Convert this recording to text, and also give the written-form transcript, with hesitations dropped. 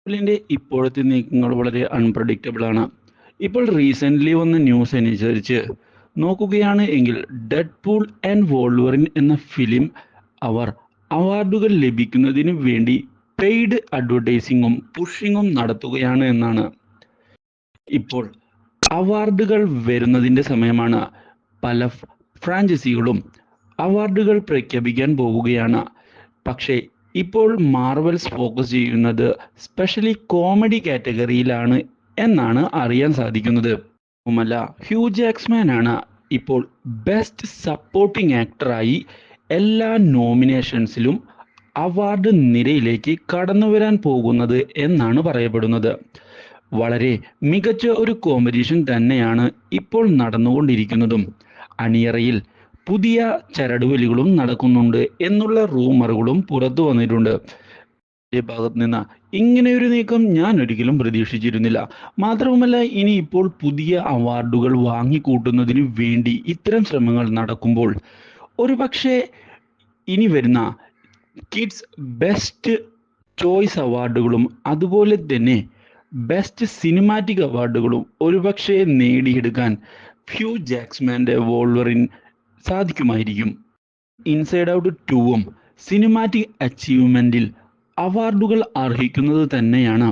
മാർവലിൻ്റെ ഇപ്പോഴത്തെ നീക്കങ്ങൾ വളരെ അൺപ്രഡിക്റ്റബിൾ ആണ്. ഇപ്പോൾ റീസെൻ്റ്ലി വന്ന ന്യൂസ് അനുസരിച്ച് നോക്കുകയാണ് എങ്കിൽ ഡെഡ്പൂൾ ആൻഡ് വോൾവറിൻ എന്ന ഫിലിം അവർ അവാർഡുകൾ ലഭിക്കുന്നതിന് വേണ്ടി പെയ്ഡ് അഡ്വർടൈസിങ്ങും പുഷിങ്ങും നടത്തുകയാണ് എന്നാണ്. ഇപ്പോൾ അവാർഡുകൾ വരുന്നതിൻ്റെ സമയമാണ്. പല ഫ്രാഞ്ചൈസികളും അവാർഡുകൾ പ്രഖ്യാപിക്കാൻ പോവുകയാണ്. പക്ഷേ ഇപ്പോൾ മാർവൽസ് ഫോക്കസ് ചെയ്യുന്നത് സ്പെഷ്യലി കോമഡി കാറ്റഗറിയിലാണ് എന്നാണ് അറിയാൻ സാധിക്കുന്നത്. ല്ല ഹ്യൂ ജാക്സ്മാൻ ആണ് ഇപ്പോൾ ബെസ്റ്റ് സപ്പോർട്ടിംഗ് ആക്ടറായി എല്ലാ നോമിനേഷൻസിലും അവാർഡ് നിരയിലേക്ക് കടന്നു വരാൻ പോകുന്നത് എന്നാണ് പറയപ്പെടുന്നത്. വളരെ മികച്ച ഒരു കോമ്പറ്റീഷൻ തന്നെയാണ് ഇപ്പോൾ നടന്നുകൊണ്ടിരിക്കുന്നതും. അണിയറയിൽ പുതിയ ചരടുവലികളും നടക്കുന്നുണ്ട് എന്നുള്ള റൂമറുകളും പുറത്തു വന്നിട്ടുണ്ട്. ഭാഗത്ത് നിന്ന് ഇങ്ങനെയൊരു നീക്കം ഞാൻ ഒരിക്കലും പ്രതീക്ഷിച്ചിരുന്നില്ല. മാത്രവുമല്ല, ഇനി ഇപ്പോൾ പുതിയ അവാർഡുകൾ വാങ്ങിക്കൂട്ടുന്നതിന് വേണ്ടി ഇത്തരം ശ്രമങ്ങൾ നടക്കുമ്പോൾ ഒരുപക്ഷെ ഇനി വരുന്ന കിഡ്സ് ബെസ്റ്റ് ചോയ്സ് അവാർഡുകളും അതുപോലെ തന്നെ ബെസ്റ്റ് സിനിമാറ്റിക് അവാർഡുകളും ഒരുപക്ഷെ നേടിയെടുക്കാൻ ഹ്യൂ ജാക്സ്മാൻ്റെ വോൾവറിൻ സാധിക്കുമായിരിക്കും. ഇൻസൈഡ് ഔട്ട് 2 സിനിമാറ്റിക് അച്ചീവ്മെൻറ്റിൽ അവാർഡുകൾ അർഹിക്കുന്നത് തന്നെയാണ്.